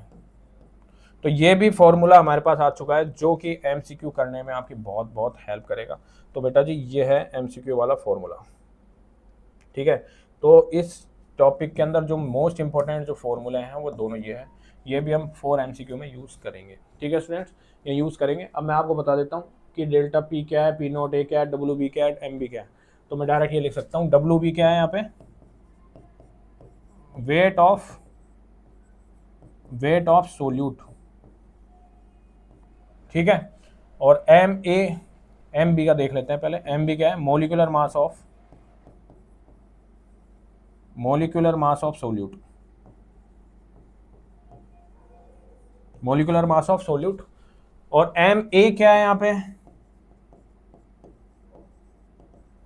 तो ये भी फॉर्मूला हमारे पास आ चुका है, जो कि एमसीक्यू करने में आपकी बहुत बहुत हेल्प करेगा। तो बेटा जी ये है एमसीक्यू वाला फॉर्मूला, ठीक है। तो इस टॉपिक के अंदर जो मोस्ट इंपॉर्टेंट जो फॉर्मूले हैं वो दोनों ये है, ये भी हम 4 एमसीक्यू में यूज़ करेंगे, ठीक है स्टूडेंट्स, ये यूज़ करेंगे। अब मैं आपको बता देता हूँ कि डेल्टा पी क्या है, पी नॉट ए क्या है, डब्ल्यू बी क्या है, एम बी क्या है। तो मैं डायरेक्ट ये लिख सकता हूँ, डब्ल्यू बी क्या है यहाँ पे, वेट ऑफ सोल्यूट, ठीक है। और एम बी का देख लेते हैं पहले, एम बी क्या है, मोलिकुलर मास ऑफ सोल्यूट। और एम ए क्या है यहाँ पे,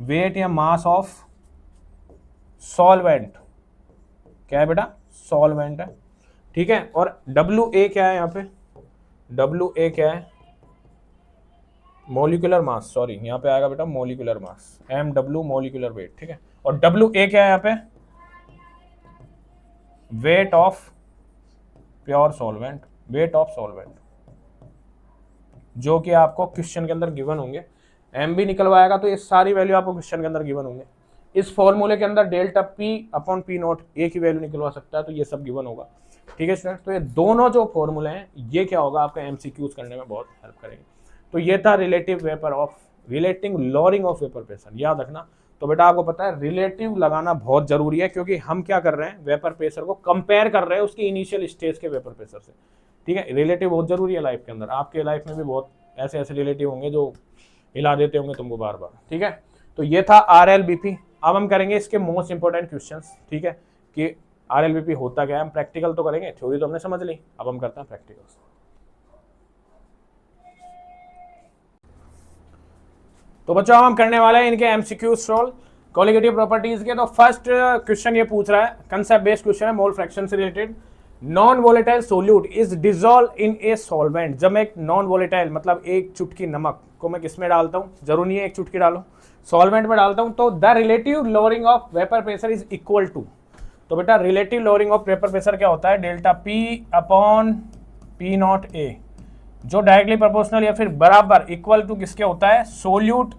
वेट या मास ऑफ सॉल्वेंट, क्या है बेटा, सॉल्वेंट है, ठीक है। और डब्ल्यू ए क्या है यहाँ पे, डब्ल्यू ए क्या है, मोलिकुलर मास, सॉरी यहाँ पे आएगा बेटा molecular mass, M W molecular weight, ठीक है। और डब्ल्यू ए क्या है यहाँ पे, weight of pure solvent, weight of solvent, जो कि आपको क्वेश्चन के अंदर गिवन होंगे। एम भी निकलवाएगा तो ये सारी वैल्यू आपको क्वेश्चन के अंदर गिवन होंगे। इस फॉर्मूले के अंदर delta P upon P not a की वैल्यू निकलवा सकता है, तो ये सब गिवन होगा, ठीक है स्टूडेंट। तो ये दोनों जो फॉर्मूले हैं ये क्या होगा, आपका एमसीक्यूज करने में बहुत हेल्प करेंगे। तो ये था relative vapour of, relative lowering of vapour pressure, याद रखना। तो बेटा आपको पता है रिलेटिव लगाना बहुत जरूरी है, क्योंकि हम क्या कर रहे हैं, वेपर प्रेशर को कंपेयर कर रहे हैं उसकी इनिशियल स्टेज के वेपर प्रेशर से, ठीक है। रिलेटिव बहुत जरूरी है लाइफ के अंदर, आपके लाइफ में भी बहुत ऐसे ऐसे रिलेटिव होंगे जो हिला देते होंगे तुमको बार बार, ठीक है। तो ये था RLBP। अब हम करेंगे इसके मोस्ट इंपोर्टेंट क्वेश्चंस, ठीक है, कि RLBP होता क्या है। हम प्रैक्टिकल तो करेंगे, थ्योरी तो हमने समझ ली, अब हम करते हैं प्रैक्टिकल्स। तो बच्चों हम करने वाले हैं इनके एमसीक्यू सॉल्व कोलिगेटिव प्रॉपर्टीज के। तो फर्स्ट क्वेश्चन ये पूछ रहा है, कंसेप्ट बेस्ड क्वेश्चन है, मोल फ्रैक्शन से related. Non volatile solute is dissolve in a solvent. जब मैं एक नॉन वोलेटाइल मतलब एक चुटकी नमक को मैं किसमें डालता हूँ, जरूरी नहीं है एक चुटकी डालो, सॉल्वेंट में डालता हूँ, तो the relative lowering of vapour pressure is equal to. तो बेटा relative lowering of vapour pressure क्या होता है, delta P upon P not A, जो डायरेक्टली प्रोपोर्शनल या फिर बराबर इक्वल टू किसके होता है, solute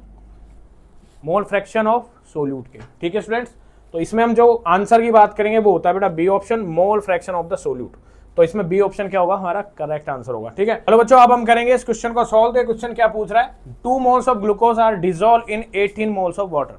mole fraction of solute के, ठीक है स्टूडेंट्स। तो इसमें हम जो आंसर की बात करेंगे वो होता है बेटा B option, mole fraction of the solute. तो इसमें बी ऑप्शन क्या होगा, हमारा करेक्ट आंसर होगा, ठीक है। चलो बच्चों अब हम करेंगे इस क्वेश्चन को सॉल्व। तो क्वेश्चन क्या पूछ रहा है, 2 moles of glucose are dissolve in 18 moles of water.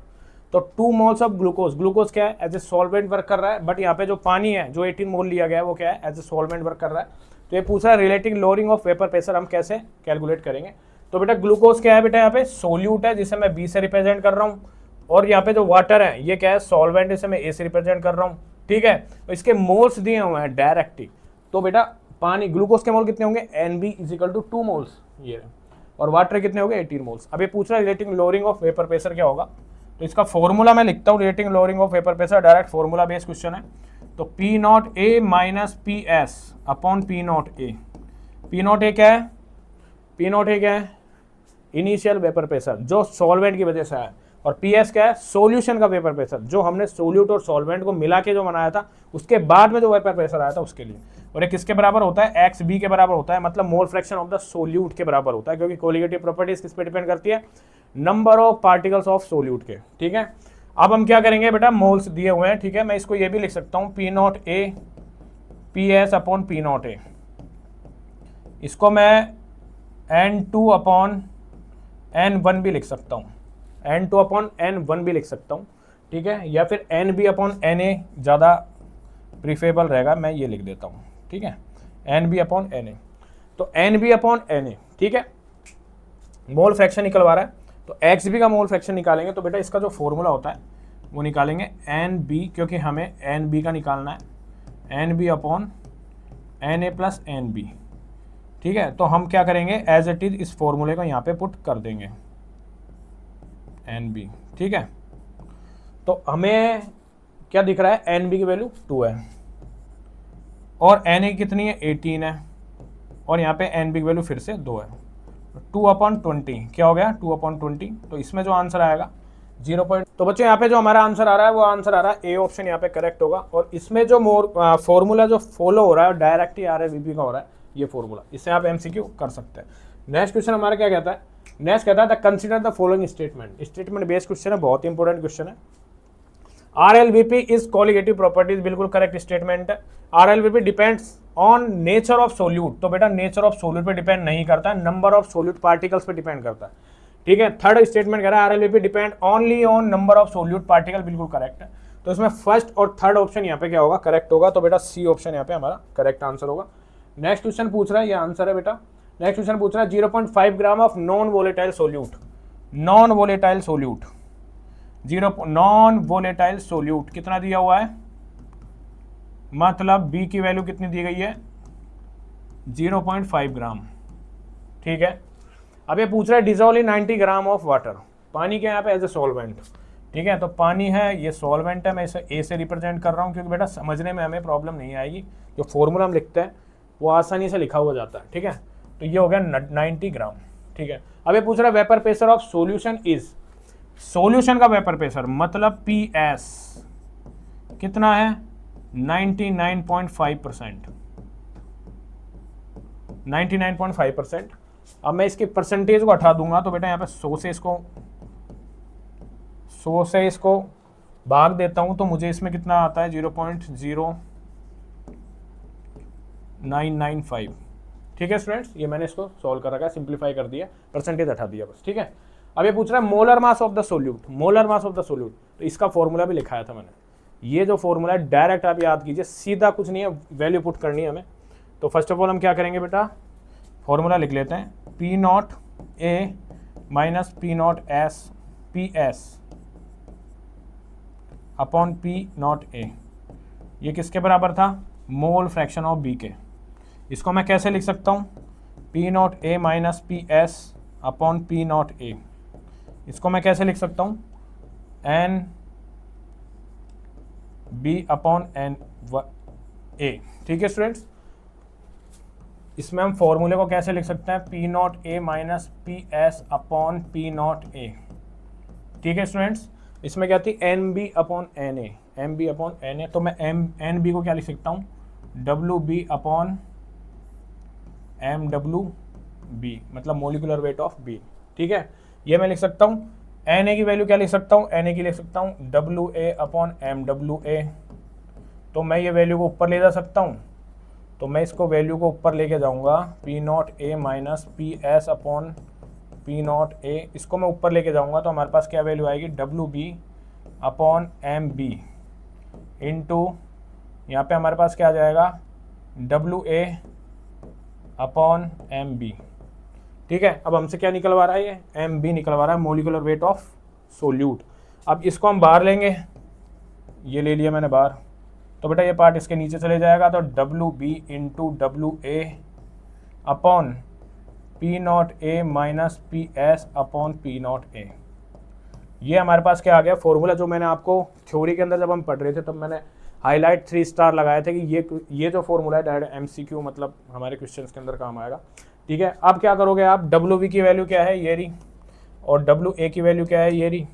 तो 2 मोल्स ऑफ ग्लूकोज, ग्लूकोज क्या है, एज ए सॉल्वेंट वर्क कर रहा है, बट यहाँ पे जो पानी है जो 18 मोल लिया गया है वो क्या है, एज ए सॉल्वेंट वर्क कर रहा है। तो ये पूछ रहा है relative lowering of vapour pressure हम कैसे कैलकुलेट करेंगे। तो बेटा ग्लूकोज क्या है बेटा, यहाँ पे सोल्यूट है जिसे मैं बी से रिप्रेजेंट कर रहा हूँ, और यहाँ पे जो वाटर है ये क्या है, सॉल्वेंट, इसे मैं ए से रिप्रेजेंट कर रहा हूँ, ठीक है। तो इसके मोल्स दिए हुए हैं डायरेक्ट ही। तो बेटा पानी ग्लूकोज के मोल कितने होंगे, NB इजिकल टू 2 मोल्स ये, और वाटर कितने होंगे 18 मोल्स। अब ये पूछ रहा है relative lowering of vapour pressure क्या होगा। तो इसका फॉर्मूला मैं लिखता हूँ, relative lowering of vapour pressure direct formula based question है। तो P not A minus PS upon P not a. P not a क्या है, P नॉट ए क्या है, इनिशियल वेपर प्रेशर जो सॉल्वेंट की वजह से आया, और PS क्या है, सॉल्यूशन का वेपर प्रेशर जो हमने सोल्यूट और सॉल्वेंट को मिला के जो बनाया था उसके बाद में जो वेपर प्रेशर आया था उसके लिए। और ये किसके बराबर होता है, XB के बराबर होता है, मतलब मोल फ्रैक्शन ऑफ द सोल्यूट के बराबर होता है, क्योंकि कोलिगेटिव प्रॉपर्टीज किस पे डिपेंड करती है, number of particles of solute के, ठीक है। अब हम क्या करेंगे बेटा, मोल्स दिए हुए हैं, ठीक है, मैं इसको ये भी लिख सकता हूँ P not a PS upon P not A, इसको मैं N2 अपॉन N1 भी लिख सकता हूँ, N2 अपॉन N1 भी लिख सकता हूँ, ठीक है, या फिर NB अपॉन NA ज़्यादा प्रीफरेबल रहेगा, मैं ये लिख देता हूँ, ठीक है, NB अपॉन NA। तो NB अपॉन NA, ठीक है, मोल फ्रैक्शन निकलवा रहा है, तो XB का मोल फ्रैक्शन निकालेंगे। तो बेटा इसका जो फॉर्मूला होता है वो निकालेंगे NB, क्योंकि हमें NB का निकालना है, NB upon NA plus NB, ठीक है। तो हम क्या करेंगे, एज इट इज इस फॉर्मूले को यहाँ पे पुट कर देंगे NB, ठीक है। तो हमें क्या दिख रहा है, NB की वैल्यू 2 है और NA कितनी है 18 है, और यहाँ पे NB की वैल्यू फिर से 2 है, 2/20 क्या हो गया 2/20। तो इसमें जो आंसर आएगा 0. तो बच्चों यहाँ पे जो हमारा आंसर आ रहा है वो आंसर आ रहा है ए ऑप्शन यहाँ पे करेक्ट होगा। और इसमें जो फॉर्मूला जो फॉलो हो रहा है डायरेक्ट ही RLBP का हो रहा है ये फॉर्मूला, इससे आप MCQ कर सकते हैं। नेक्स्ट क्वेश्चन हमारा क्या कहता है, नेक्स्ट कहता है consider the following statement. Statement based question है, बहुत इंपॉर्टेंट क्वेश्चन है। RLBP इज कोलिगेटिव प्रॉपर्टीज, बिल्कुल करेक्ट स्टेटमेंट है। RLBP depends on nature of solute. तो बेटा नेचर ऑफ सोल्यूट पे डिपेंड नहीं करता है, नंबर ऑफ सोल्यूट पार्टिकल्स पे डिपेंड करता है, ठीक है। थर्ड स्टेटमेंट कह रहा है RLBP depend only on number of solute particle, बिल्कुल करेक्ट है। तो इसमें फर्स्ट और थर्ड ऑप्शन यहाँ पे क्या होगा, करेक्ट होगा। तो बेटा C ऑप्शन यहाँ पे हमारा करेक्ट आंसर होगा। नेक्स्ट क्वेश्चन पूछ रहा है, ये आंसर है बेटा। नेक्स्ट क्वेश्चन पूछ रहा है 0.5 gram of non volatile solute, non volatile solute, non volatile solute कितना दिया हुआ है, मतलब B की वैल्यू कितनी दी गई है 0.5 ग्राम, ठीक है। अब ये पूछ रहा है dissolve in 90 gram of water. पानी क्या है यहाँ पे, एज ए सॉल्वेंट। ठीक है, तो पानी है, ये सॉल्वेंट है, मैं इसे ए से रिप्रेजेंट कर रहा हूँ क्योंकि बेटा समझने में हमें प्रॉब्लम नहीं आएगी, जो फॉर्मूला हम लिखते हैं वो आसानी से लिखा हुआ जाता है। ठीक है, तो ये हो गया 90 ग्राम। ठीक है, अब ये पूछ रहा है vapour pressure of solution is, solution का वेपर प्रेशर मतलब पी एस कितना है, 99.5%, 99.5%। अब मैं इसकी परसेंटेज को हटा दूंगा तो बेटा यहाँ पे 100 से इसको भाग देता हूं तो मुझे इसमें कितना आता है, 0.0995। ठीक है स्टूडेंट्स, ये मैंने इसको सॉल्व कर रखा है, सिंप्लीफाई कर दिया, परसेंटेज हटा दिया बस। ठीक है, अब ये पूछ रहा है molar mass of the solute, molar mass of the solute, तो इसका फॉर्मूला भी लिखाया था मैंने। ये जो फॉर्मूला है डायरेक्ट आप याद कीजिए, सीधा कुछ नहीं है, वैल्यू पुट करनी है हमें। तो फर्स्ट ऑफ ऑल हम क्या करेंगे बेटा, फॉर्मूला लिख लेते हैं, P not A minus P not S P S upon P not A, ये किसके बराबर था, मोल फ्रैक्शन ऑफ बी के। इसको मैं कैसे लिख सकता हूँ, P not A minus P S upon P not A, इसको मैं कैसे लिख सकता हूँ, N B upon N A. ठीक है स्टूडेंट्स, इसमें हम फॉर्मूले को कैसे लिख सकते हैं, P not A minus P S upon P not A. ठीक है स्टूडेंट्स, इसमें क्या थी, N B upon N A, M B upon N A, तो मैं एन बी को क्या लिख सकता हूँ, W B upon M W B, मतलब मोलिकुलर वेट ऑफ बी। ठीक है, ये मैं लिख सकता हूँ। एन ए की वैल्यू क्या लिख सकता हूँ, एन ए की लिख सकता हूँ W A upon M W A, तो मैं ये वैल्यू को ऊपर ले जा सकता हूँ, तो मैं इसको वैल्यू को ऊपर लेके जाऊँगा, P not A minus P S upon P not A, इसको मैं ऊपर लेके जाऊँगा तो हमारे पास क्या वैल्यू आएगी, W B upon M B into यहाँ पे हमारे पास क्या आ जाएगा, W A upon M B. ठीक है, अब हमसे क्या निकलवा रहा है, ये एम बी निकलवा रहा है, मोलिकुलर वेट ऑफ सोल्यूट। अब इसको हम बाहर लेंगे, ये ले लिया मैंने बाहर, तो बेटा ये पार्ट इसके नीचे चले जाएगा, तो W B into W A upon P not A minus P S upon P not A. ये हमारे पास क्या आ गया फॉर्मूला, जो मैंने आपको थ्योरी के अंदर जब हम पढ़ रहे थे तब मैंने हाईलाइट 3 स्टार लगाए थे कि ये जो फॉर्मूला है डायरेक्ट एमसीक्यू मतलब हमारे क्वेश्चंस के अंदर काम आएगा। ठीक है, अब क्या करोगे आप, डब्ल्यू बी की वैल्यू क्या है, ये रही, और डब्ल्यू ए की वैल्यू क्या है, ये रही।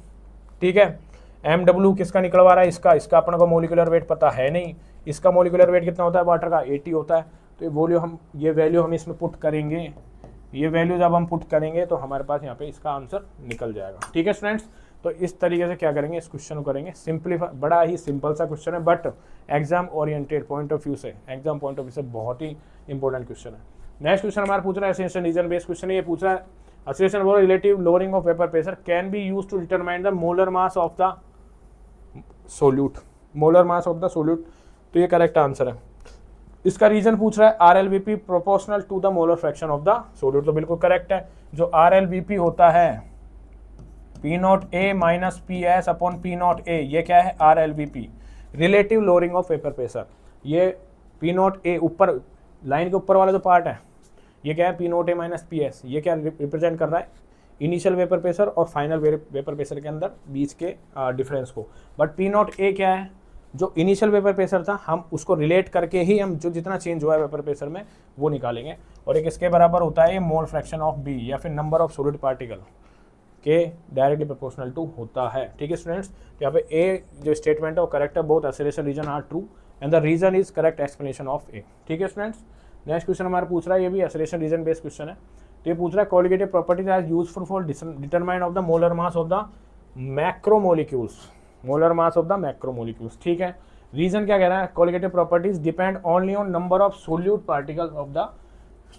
ठीक है, एम डब्ल्यू किसका निकलवा रहा है, इसका अपने को मोलिकुलर वेट पता है नहीं, इसका मोलिकुलर वेट कितना होता है वाटर का, 80 होता है। तो ये वैल्यू हम इसमें पुट करेंगे, ये वैल्यू जब हम पुट करेंगे तो हमारे पास यहाँ पे इसका आंसर निकल जाएगा। ठीक है स्टूडेंट्स, तो इस तरीके से क्या करेंगे, इस क्वेश्चन को करेंगे सिंपलीफाई। बड़ा ही सिंपल सा क्वेश्चन है, but exam oriented point of view से, एग्जाम पॉइंट ऑफ व्यू से बहुत ही इंपॉर्टेंट क्वेश्चन है। नेक्स्ट क्वेश्चन हमारा पूछ रहा है एसेंशियल रीजन बेस्ड क्वेश्चन है। ये पूछ रहा है एसेंशियल बोलो relative lowering of vapour pressure can be used to determine the molar mass of the solute, molar mass of the solute. तो ये करेक्ट आंसर है। इसका रीजन पूछ रहा है RLVP proportional to the molar fraction of the solute, तो बिल्कुल correct है। जो RLVP होता है P not A minus P S upon P not A, ये क्या है RLVP, relative lowering of vapour pressure. ये पी नॉट ए ऊपर लाइन के ऊपर वाला जो पार्ट है ये क्या है, P not A minus P S, ये क्या रिप्रेजेंट कर रहा है, इनिशियल वेपर प्रेशर और फाइनल वेपर प्रेशर के अंदर बीच के डिफरेंस को। बट पी नॉट ए क्या है, जो इनिशियल वेपर प्रेशर था हम उसको रिलेट करके ही हम जो जितना चेंज हुआ है वेपर प्रेशर में वो निकालेंगे, और एक इसके बराबर होता है ये मोल फ्रैक्शन ऑफ बी या फिर नंबर ऑफ सॉलिड पार्टिकल के डायरेक्टली प्रोपोर्शनल टू होता है। ठीक है स्टूडेंट्स, यहाँ पे ए जो स्टेटमेंट है वो करेक्ट है, both acceleration reason are true and the reason is correct explanation of A. ठीक है स्टूडेंट्स, नेक्स्ट क्वेश्चन हमारा पूछ रहा है, ये भी एक्सेलरेशन रीजन बेस्ड क्वेश्चन है। तो ये पूछ रहा है colligative properties are useful for determine of the molar mass of the macromolecules, molar mass of the macromolecules. ठीक है, रीजन क्या कह रहा है, colligative properties depend only on number of solute particle of the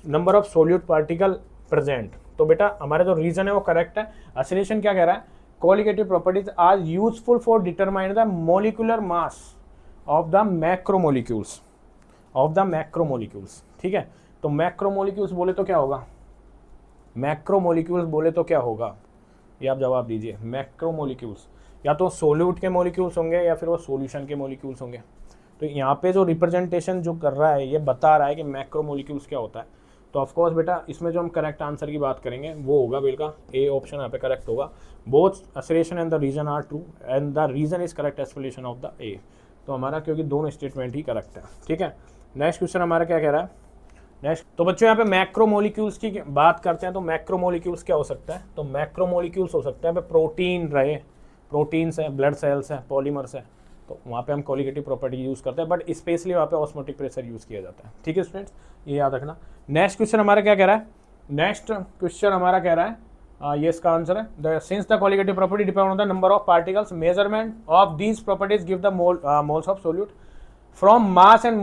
number of solute particle present. तो बेटा हमारा जो रीजन है वो करेक्ट है। एक्सेलरेशन क्या कह रहा है, colligative properties are useful for determine the molecular mass of the macromolecules, of the macromolecules. ठीक है, तो मैक्रोमोलिक्यूल्स बोले तो क्या होगा, मैक्रोमोलिक्यूल्स बोले तो क्या होगा, ये आप जवाब दीजिए। मैक्रोमोलिक्यूल्स या तो सोल्यूट के मोलिक्यूल्स होंगे या फिर वो सॉल्यूशन के मोलिक्यूल्स होंगे। तो यहाँ पे जो रिप्रेजेंटेशन जो कर रहा है ये बता रहा है कि मैक्रोमोलिक्यूल्स क्या होता है। तो ऑफकोर्स बेटा इसमें जो हम करेक्ट आंसर की बात करेंगे वो होगा बिल का ए ऑप्शन यहाँ पे करेक्ट होगा। Both assertion and the reason are true and the reason is correct explanation of the A. तो हमारा क्योंकि दोनों स्टेटमेंट ही करेक्ट है। ठीक है, नेक्स्ट क्वेश्चन हमारा क्या कह रहा है नेक्स्ट। तो बच्चों यहाँ पे मैक्रोमोलिक्यूल्स की बात करते हैं। तो मैक्रोमोलिक्यूल्स क्या हो सकता है, तो मैक्रोमोलिक्यूल्स हो सकते हैं प्रोटीन रहे, प्रोटीन्स है, ब्लड सेल्स है, पॉलीमर्स है, तो वहाँ पे हम कॉलिगेटिव प्रॉपर्टी यूज़ करते हैं, बट स्पेशली वहाँ पे ऑस्मोटिक प्रेशर यूज़ किया जाता है। ठीक है स्टूडेंट्स, ये याद रखना। नेक्स्ट क्वेश्चन हमारा क्या कह रहा है, नेक्स्ट क्वेश्चन हमारा कह रहा है ये इसका आंसर है since the colligative property depend on the number of particles measurement of these properties give the moles of solute from mass and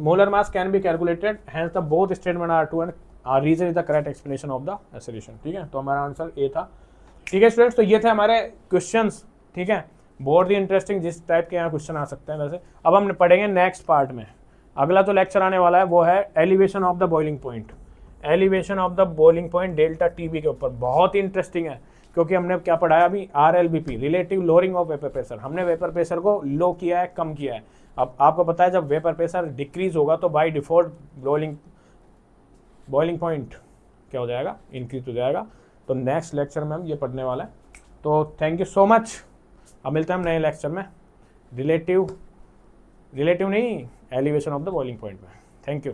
molar mass can be calculated, hence the both statement are true and our reason is the correct explanation of the assertion। ठीक है, तो हमारा answer A था। ठीक है students, तो ये थे हमारे क्वेश्चंस। ठीक है, बहुत ही इंटरेस्टिंग जिस टाइप के यहाँ क्वेश्चन आ सकते हैं वैसे। अब हम पढ़ेंगे नेक्स्ट पार्ट में, अगला तो लेक्चर आने वाला है वो है elevation of the boiling point, elevation of the boiling point delta TB के ऊपर। बहुत ही इंटरेस्टिंग है क्योंकि हमने क्या पढ़ाया अभी, RLBP relative lowering of vapour pressure. हमने वेपर प्रेशर को लो किया है, कम किया है। अब आपको पता है जब वेपर प्रेशर डिक्रीज होगा तो बाय डिफॉल्ट बॉइलिंग पॉइंट क्या हो जाएगा, इंक्रीज हो जाएगा। तो नेक्स्ट लेक्चर में हम ये पढ़ने वाला है। तो थैंक यू सो मच। अब मिलते हैं हम नए लेक्चर में रिलेटिव नहीं elevation of the boiling point में। Thank you.